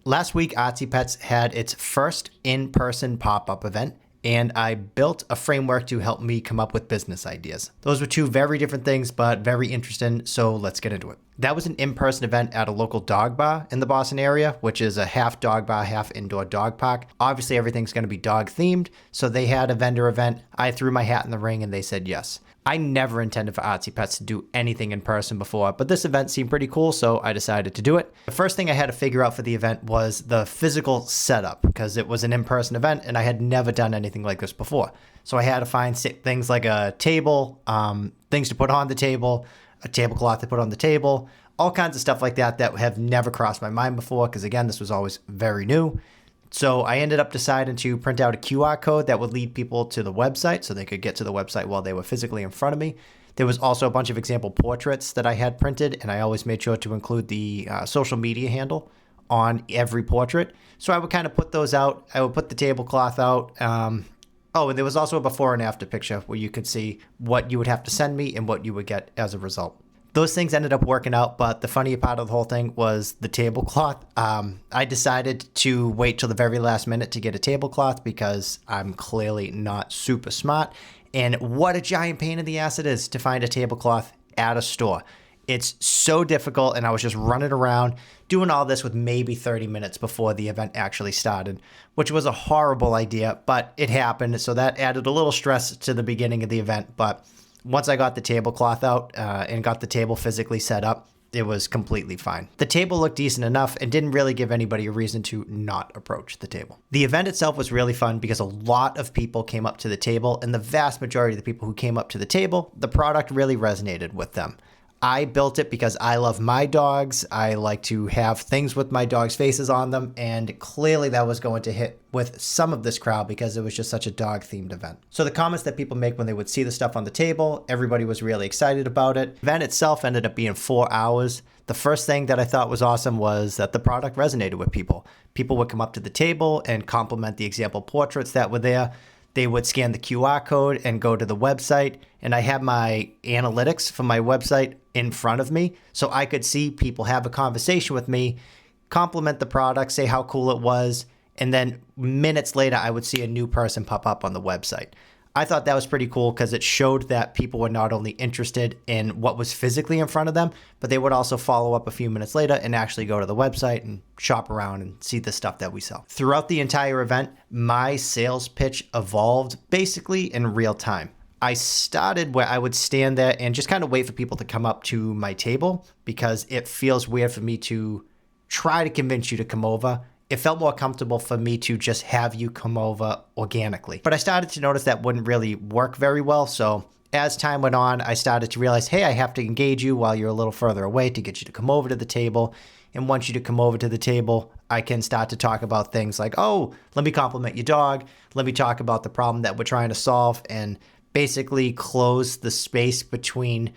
Last week, Artsypetz had its first in-person pop-up event, and I built a framework to help me come up with business ideas. Those were two very different things, but very interesting, so let's get into it. That was an in-person event at a local dog bar in the Boston area, which is a half dog bar, half indoor dog park. Obviously, everything's going to be dog themed, so they had a vendor event. I threw my hat in the ring, and they said yes. I never intended for Artsypetz to do anything in person before, but this event seemed pretty cool, so I decided to do it. The first thing I had to figure out for the event was the physical setup, because it was an in-person event and I had never done anything like this before. So I had to find things like a table, things to put on the table, a tablecloth to put on the table, all kinds of stuff like that that have never crossed my mind before, because again, this was always very new. So I ended up deciding to print out a QR code that would lead people to the website so they could get to the website while they were physically in front of me. There was also a bunch of example portraits that I had printed, and I always made sure to include the social media handle on every portrait. So I would kind of put those out. I would put the tablecloth out. And there was also a before and after picture where you could see what you would have to send me and what you would get as a result. Those things ended up working out, but the funny part of the whole thing was the tablecloth. I decided to wait till the very last minute to get a tablecloth because I'm clearly not super smart. And what a giant pain in the ass it is to find a tablecloth at a store. It's so difficult, and I was just running around doing all this with maybe 30 minutes before the event actually started, which was a horrible idea, but it happened. So that added a little stress to the beginning of the event, but once I got the tablecloth out and got the table physically set up, it was completely fine. The table looked decent enough and didn't really give anybody a reason to not approach the table. The event itself was really fun because a lot of people came up to the table, and the vast majority of the people who came up to the table, the product really resonated with them. I built it because I love my dogs. I like to have things with my dogs' faces on them, and clearly that was going to hit with some of this crowd because it was just such a dog-themed event. So the comments that people make when they would see the stuff on the table, everybody was really excited about it. The event itself ended up being 4 hours. The first thing that I thought was awesome was that the product resonated with people. People would come up to the table and compliment the example portraits that were there. They would scan the QR code and go to the website, and I had my analytics from my website in front of me, so I could see people have a conversation with me, compliment the product, say how cool it was, and then minutes later, I would see a new person pop up on the website. I thought that was pretty cool because it showed that people were not only interested in what was physically in front of them, but they would also follow up a few minutes later and actually go to the website and shop around and see the stuff that we sell. Throughout the entire event, my sales pitch evolved basically in real time. I started where I would stand there and just kind of wait for people to come up to my table because it feels weird for me to try to convince you to come over. It felt more comfortable for me to just have you come over organically. But I started to notice that wouldn't really work very well. So as time went on, I started to realize, hey, I have to engage you while you're a little further away to get you to come over to the table. And once you to come over to the table, I can start to talk about things like, oh, let me compliment your dog. Let me talk about the problem that we're trying to solve and basically close the space between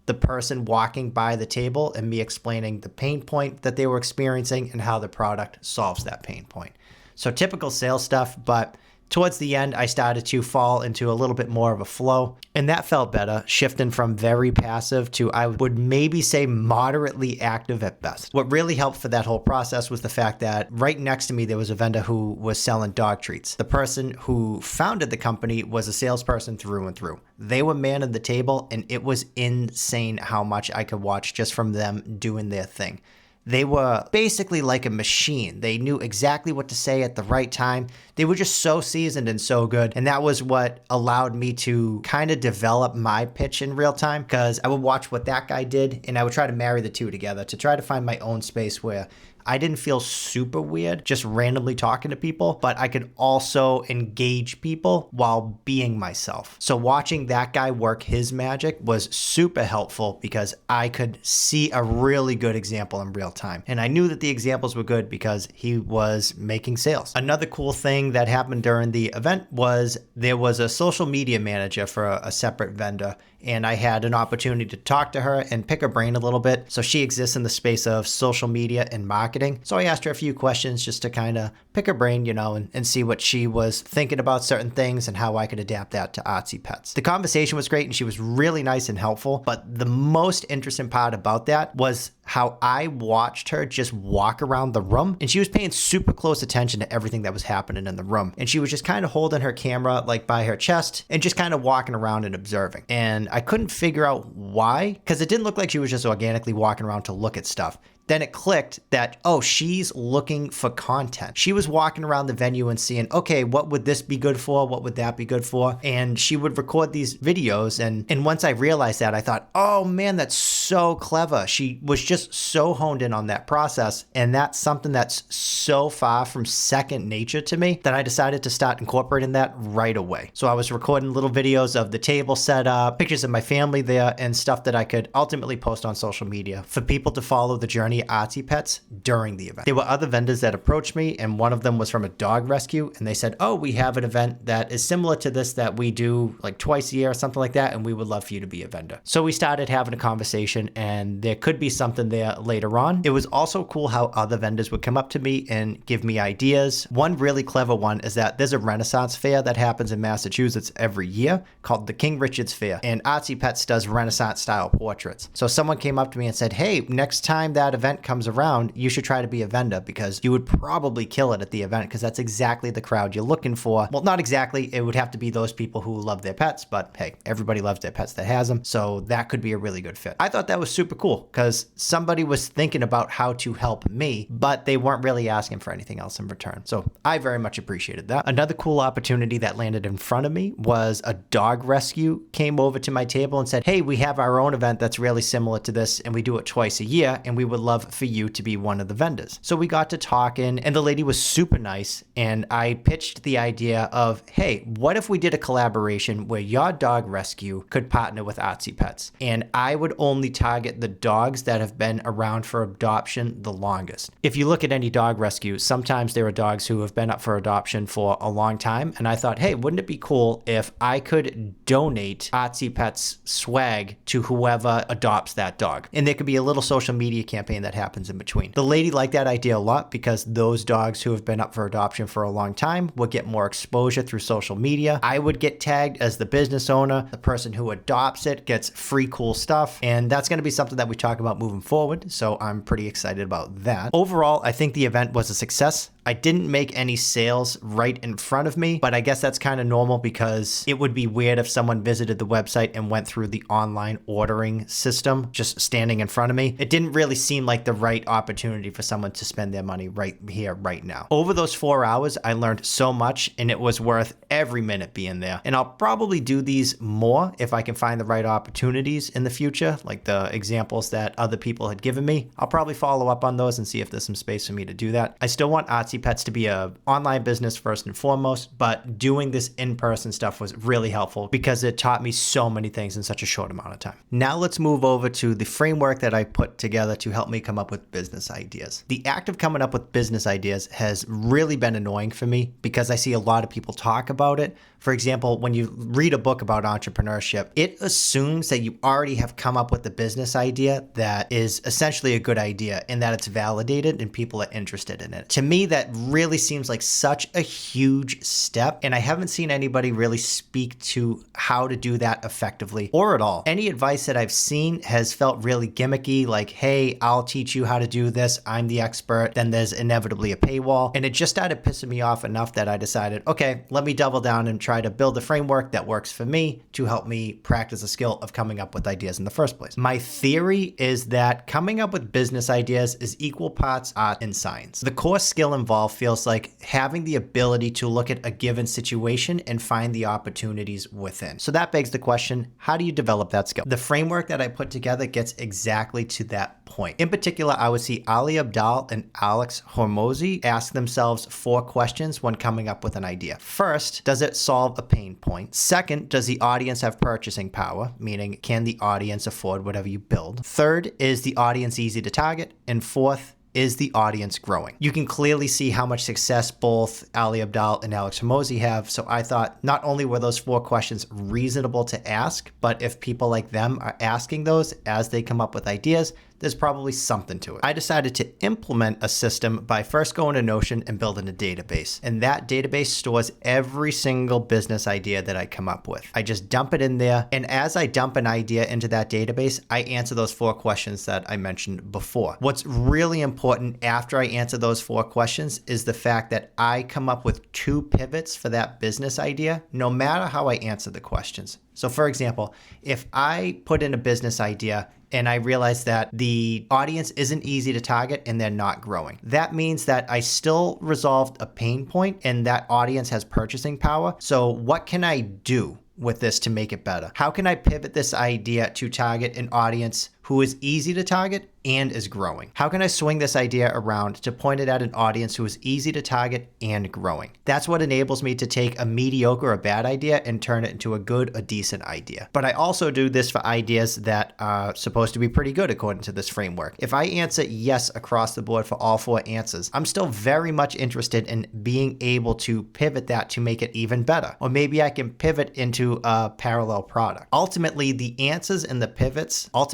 the person walking by the table and me explaining the pain point that they were experiencing and how the product solves that pain point. So typical sales stuff, but towards the end, I started to fall into a little bit more of a flow, and that felt better, shifting from very passive to, I would maybe say, moderately active at best. What really helped for that whole process was the fact that right next to me, there was a vendor who was selling dog treats. The person who founded the company was a salesperson through and through. They were manning the table, and it was insane how much I could watch just from them doing their thing. They were basically like a machine. They knew exactly what to say at the right time. They were just so seasoned and so good. And that was what allowed me to kind of develop my pitch in real time, because I would watch what that guy did and I would try to marry the two together to try to find my own space where I didn't feel super weird just randomly talking to people, but I could also engage people while being myself. So watching that guy work his magic was super helpful because I could see a really good example in real time. And I knew that the examples were good because he was making sales. Another cool thing that happened during the event was there was a social media manager for a separate vendor, and I had an opportunity to talk to her and pick her brain a little bit. So she exists in the space of social media and marketing. marketing. So I asked her a few questions just to kind of pick her brain, and see what she was thinking about certain things and how I could adapt that to Artsypetz. The conversation was great and she was really nice and helpful, but the most interesting part about that was how I watched her just walk around the room, and she was paying super close attention to everything that was happening in the room. And she was just kind of holding her camera like by her chest and just kind of walking around and observing. And I couldn't figure out why, because it didn't look like she was just organically walking around to look at stuff. Then it clicked that, oh, she's looking for content. She was walking around the venue and seeing, okay, what would this be good for? What would that be good for? And she would record these videos. And once I realized that, I thought, oh man, that's so clever. She was just so honed in on that process. And that's something that's so far from second nature to me that I decided to start incorporating that right away. So I was recording little videos of the table setup, pictures of my family there, and stuff that I could ultimately post on social media for people to follow the journey Artsypetz during the event. There were other vendors that approached me, and one of them was from a dog rescue, and they said, oh, we have an event that is similar to this that we do like twice a year or something like that, and we would love for you to be a vendor. So we started having a conversation, and there could be something there later on. It was also cool how other vendors would come up to me and give me ideas. One really clever one is that there's a Renaissance fair that happens in Massachusetts every year called the King Richard's Fair, and Artsypetz does Renaissance style portraits. So someone came up to me and said, hey, next time that event comes around, you should try to be a vendor because you would probably kill it at the event because that's exactly the crowd you're looking for. Well, not exactly. It would have to be those people who love their pets, but hey, everybody loves their pets that has them. So that could be a really good fit. I thought that was super cool because somebody was thinking about how to help me, but they weren't really asking for anything else in return. So I very much appreciated that. Another cool opportunity that landed in front of me was a dog rescue came over to my table and said, hey, we have our own event that's really similar to this and we do it twice a year and we would love for you to be one of the vendors. So we got to talking and the lady was super nice, and I pitched the idea of, hey, what if we did a collaboration where your dog rescue could partner with Artsypetz, and I would only target the dogs that have been around for adoption the longest. If you look at any dog rescue, sometimes there are dogs who have been up for adoption for a long time, and I thought, hey, wouldn't it be cool if I could donate Artsypetz swag to whoever adopts that dog? And there could be a little social media campaign that happens in between. The lady liked that idea a lot because those dogs who have been up for adoption for a long time would get more exposure through social media. I would get tagged as the business owner. The person who adopts it gets free cool stuff. And that's going to be something that we talk about moving forward. So I'm pretty excited about that. Overall, I think the event was a success. I didn't make any sales right in front of me, but I guess that's kind of normal because it would be weird if someone visited the website and went through the online ordering system just standing in front of me. It didn't really seem like the right opportunity for someone to spend their money right here, right now. Over those 4 hours, I learned so much and it was worth every minute being there. And I'll probably do these more if I can find the right opportunities in the future, like the examples that other people had given me. I'll probably follow up on those and see if there's some space for me to do that. I still want Artsypetz to be a online business first and foremost, but doing this in-person stuff was really helpful because it taught me so many things in such a short amount of time. Now let's move over to the framework that I put together to help me come up with business ideas. The act of coming up with business ideas has really been annoying for me because I see a lot of people talk about it. For example, when you read a book about entrepreneurship, it assumes that you already have come up with the business idea that is essentially a good idea and that it's validated and people are interested in it. To me, that really seems like such a huge step, and I haven't seen anybody really speak to how to do that effectively or at all. Any advice that I've seen has felt really gimmicky, like, hey, I'll teach you how to do this, I'm the expert, then there's inevitably a paywall, and it just started pissing me off enough that I decided, okay, let me double down and try to build a framework that works for me to help me practice a skill of coming up with ideas in the first place. My theory is that coming up with business ideas is equal parts art and science. The core skill involved feels like having the ability to look at a given situation and find the opportunities within. So that begs the question, how do you develop that skill? The framework that I put together gets exactly to that point. In particular, I would see Ali Abdaal and Alex Hormozi ask themselves 4 questions when coming up with an idea. First, does it solve a pain point? Second, does the audience have purchasing power? Meaning, can the audience afford whatever you build? Third, is the audience easy to target? And fourth, is the audience growing? You can clearly see how much success both Ali Abdaal and Alex Hormozi have. So I thought not only were those 4 questions reasonable to ask, but if people like them are asking those as they come up with ideas, there's probably something to it. I decided to implement a system by first going to Notion and building a database. And that database stores every single business idea that I come up with. I just dump it in there. And as I dump an idea into that database, I answer those 4 questions that I mentioned before. What's really important after I answer those 4 questions is the fact that I come up with 2 pivots for that business idea, no matter how I answer the questions. So for example, if I put in a business idea and I realize that the audience isn't easy to target and they're not growing, that means that I still resolved a pain point and that audience has purchasing power. So what can I do with this to make it better? How can I pivot this idea to target an audience who is easy to target and is growing? How can I swing this idea around to point it at an audience who is easy to target and growing? That's what enables me to take a mediocre or bad idea and turn it into a good, a decent idea. But I also do this for ideas that are supposed to be pretty good according to this framework. If I answer yes across the board for all 4 answers, I'm still very much interested in being able to pivot that to make it even better. Or maybe I can pivot into a parallel product. Ultimately, the answers and the pivots aren't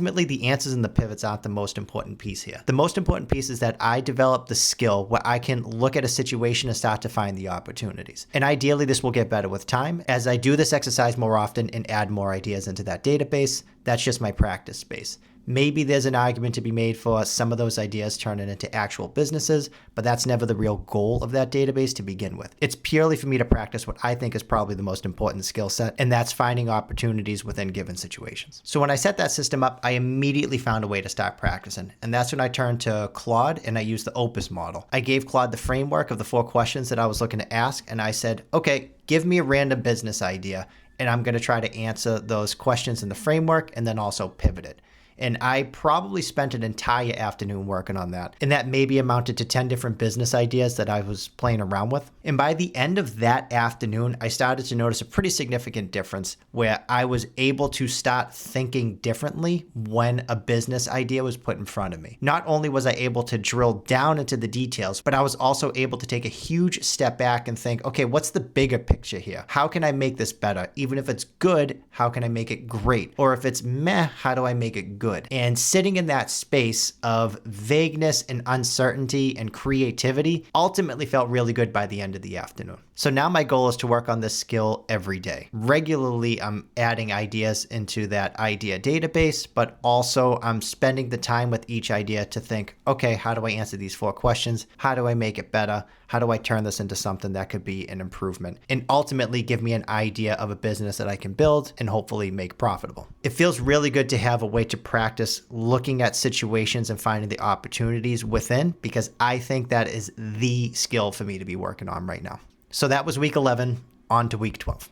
the most important piece here. The most important piece is that I develop the skill where I can look at a situation and start to find the opportunities. And ideally, this will get better with time. As I do this exercise more often and add more ideas into that database, that's just my practice space. Maybe there's an argument to be made for some of those ideas turning into actual businesses, but that's never the real goal of that database to begin with. It's purely for me to practice what I think is probably the most important skill set, and that's finding opportunities within given situations. So when I set that system up, I immediately found a way to start practicing, and that's when I turned to Claude and I used the Opus model. I gave Claude the framework of the 4 questions that I was looking to ask, and I said, okay, give me a random business idea, and I'm going to try to answer those questions in the framework and then also pivot it. And I probably spent an entire afternoon working on that. And that maybe amounted to 10 different business ideas that I was playing around with. And by the end of that afternoon, I started to notice a pretty significant difference where I was able to start thinking differently when a business idea was put in front of me. Not only was I able to drill down into the details, but I was also able to take a huge step back and think, okay, what's the bigger picture here? How can I make this better? Even if it's good, how can I make it great? Or if it's meh, how do I make it good? And sitting in that space of vagueness and uncertainty and creativity ultimately felt really good by the end of the afternoon. So now my goal is to work on this skill every day. Regularly, I'm adding ideas into that idea database, but also I'm spending the time with each idea to think, okay, how do I answer these 4 questions? How do I make it better? How do I turn this into something that could be an improvement and ultimately give me an idea of a business that I can build and hopefully make profitable? It feels really good to have a way to practice looking at situations and finding the opportunities within, because I think that is the skill for me to be working on right now. So that was week 11, on to week 12.